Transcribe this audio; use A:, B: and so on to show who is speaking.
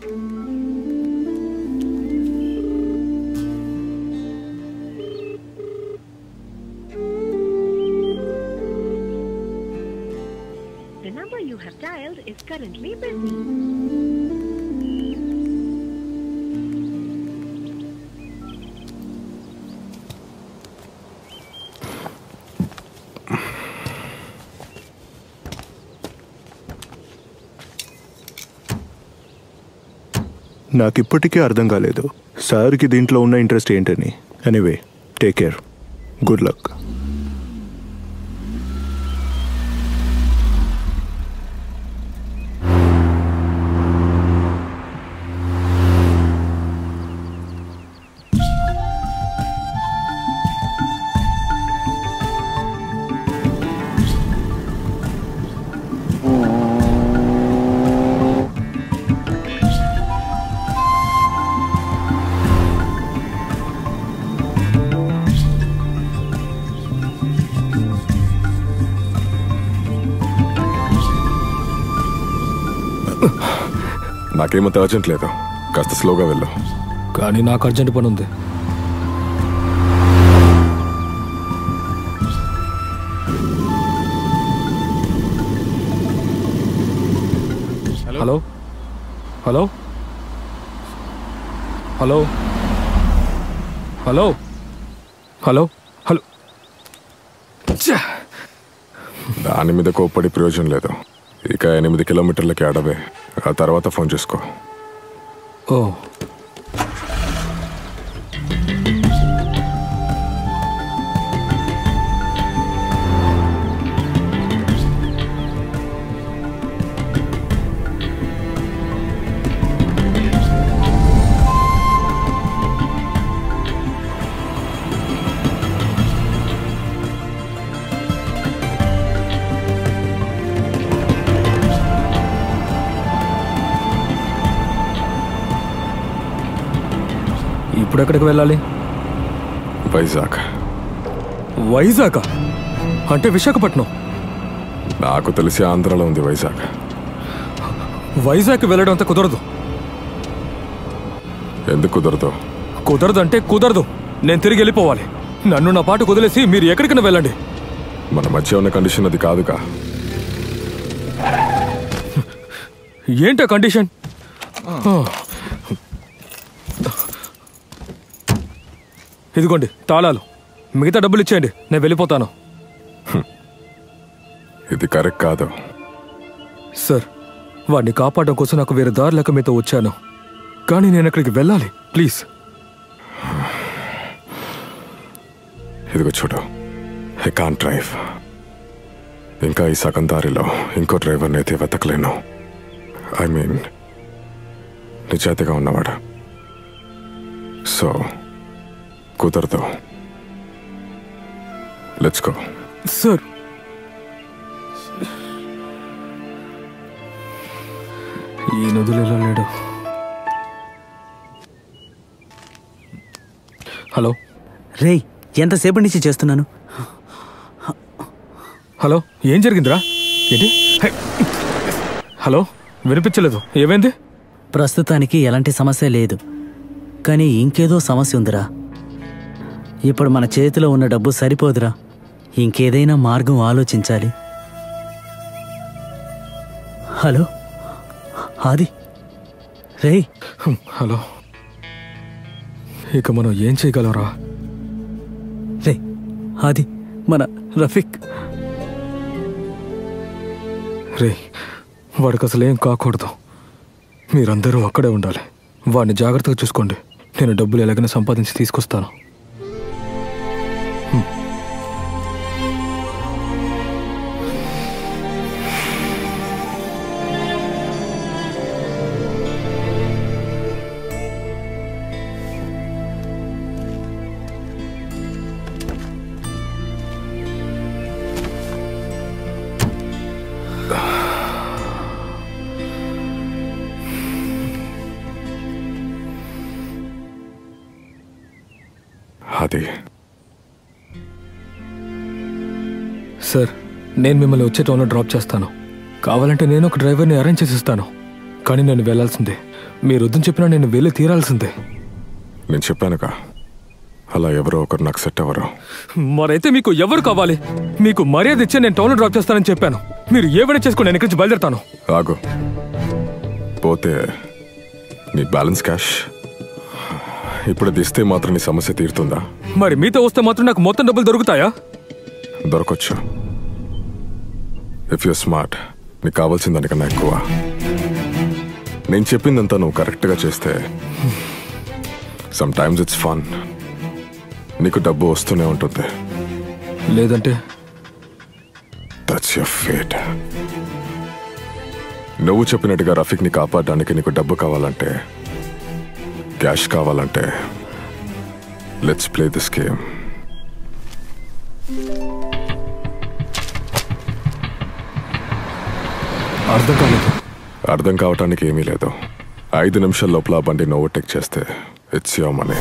A: The number you have dialed is currently busy.
B: నాకిప్పటికీ అర్థం కాలేదు సార్కి దీంట్లో ఉన్న ఇంట్రెస్ట్ ఏంటని. Anyway, take care, good luck.
C: నాకేమంత అర్జెంట్ లేదు, కాస్త స్లోగా వెళ్ళు.
D: కానీ నాకు అర్జెంట్ పని ఉంది. Hello hello hello hello hello hello.
C: దాని మీద కోప్పడి ప్రయోజనం లేదు. ఇక 8 కిలోమీటర్లకి అడవే, ఆ తర్వాత ఫోన్ చేసుకో.
D: ఓ, ఇప్పుడు ఎక్కడికి వెళ్ళాలి?
C: వైజాగ్.
D: వైజాగ్ అంటే విశాఖపట్నం.
C: నాకు తెలిసి ఆంధ్రాలో ఉంది వైజాగ్.
D: వైజాగ్ వెళ్ళడం అంత కుదరదు.
C: ఎందుకు కుదరదు?
D: కుదరదు అంటే కుదరదు. నేను తిరిగి వెళ్ళిపోవాలి. నన్ను నా పాటు కుదిలేసి మీరు ఎక్కడికైనా వెళ్ళండి.
C: మన మధ్య ఉన్న కండిషన్ అది కాదుగా.
D: ఏంటా కండిషన్? ఇదిగోండి తాళాలు, మిగతా డబ్బులు ఇచ్చేయండి, నేను వెళ్ళిపోతాను.
C: ఇది కరెక్ట్ కాదు
D: సార్. వాడిని కాపాడడం కోసం నాకు వేరే దారి లేక మీతో వచ్చాను, కానీ నేను అక్కడికి వెళ్ళాలి. ప్లీజ్.
C: ఇదిగో చూడు, ఐ కాంట్ డ్రైవ్. ఇంకా ఈ సగం దారిలో ఇంకో డ్రైవర్ని అయితే వెతకలేను. ఐ మీన్ నిజాయితీగా ఉన్నవాడు. సో కుదరదు. Let's go.
D: సార్, ఈ నదులు ఎలా లేడు. హలో
E: రేయ్, ఎంతసేపటి నుంచి చేస్తున్నాను.
D: హలో, ఏం జరిగిందిరా? ఏంటి? హలో, వినిపించలేదు. ఏమైంది?
E: ప్రస్తుతానికి ఎలాంటి సమస్య లేదు, కానీ ఇంకేదో సమస్య ఉందిరా. ఇప్పుడు మన చేతిలో ఉన్న డబ్బు సరిపోదురా. ఇంకేదైనా మార్గం ఆలోచించాలి. హలో ఆది. రేయ్.
D: హలో, ఇక మనం ఏం చేయగలరా?
E: రే ఆది, మన రఫీక్.
D: రే, వాడికి అసలు ఏం కాకూడదు. మీరందరూ అక్కడే ఉండాలి. వాడిని జాగ్రత్తగా చూసుకోండి. నేను డబ్బులు ఎలాగైనా సంపాదించి తీసుకొస్తాను.
C: అది
D: సార్, నేను మిమ్మల్ని వచ్చే టౌన్లో డ్రాప్ చేస్తాను. కావాలంటే నేను ఒక డ్రైవర్ని అరేంజ్ చేసిస్తాను. కానీ నేను వెళ్ళాల్సిందే. మీరు వద్దని చెప్పినా నేను వెళ్ళి తీరాల్సిందే.
C: నేను చెప్పానుగా, అలా ఎవరో ఒకరు నాకు సెట్ అవ్వరు.
D: మరైతే మీకు ఎవరు కావాలి? మీకు మర్యాద ఇచ్చే నేను టౌన్లో డ్రాప్ చేస్తానని చెప్పాను. మీరు ఏమైనా చేసుకుని నేను ఇక్కడి నుంచి బయలుదేరుతాను.
C: ఆగు. పోతే నీ బ్యాలెన్స్ క్యాష్ ఇప్పుడు తీస్తే మాత్రం నీ సమస్య తీరుతుందా?
D: మరి మీతో వస్తే మాత్రం నాకు మొత్తం డబ్బులు దొరుకుతాయా?
C: దొరకొచ్చు. ఇఫ్ యూ స్మార్ట్, నీకు కావాల్సిన దానికన్నా ఎక్కువ. నేను చెప్పిందంతా నువ్వు కరెక్ట్గా చేస్తే సమ్ టైమ్స్ ఇట్స్ ఫన్. నీకు డబ్బు వస్తూనే ఉంటుంది.
D: లేదంటే
C: దట్స్ యువర్ ఫేట్. నువ్వు చెప్పినట్టుగా రఫీక్ని కాపాడడానికి నీకు డబ్బు కావాలంటే, క్యాష్ కావాలంటే, లెట్స్ ప్లే దిస్ గేమ్.
D: అర్థం కాలేదు.
C: అర్థం కావటానికి ఏమీ లేదు. 5 నిమిషాల లోపల బండిని ఓవర్టేక్ చేస్తే ఇట్స్ యువర్ మనీ.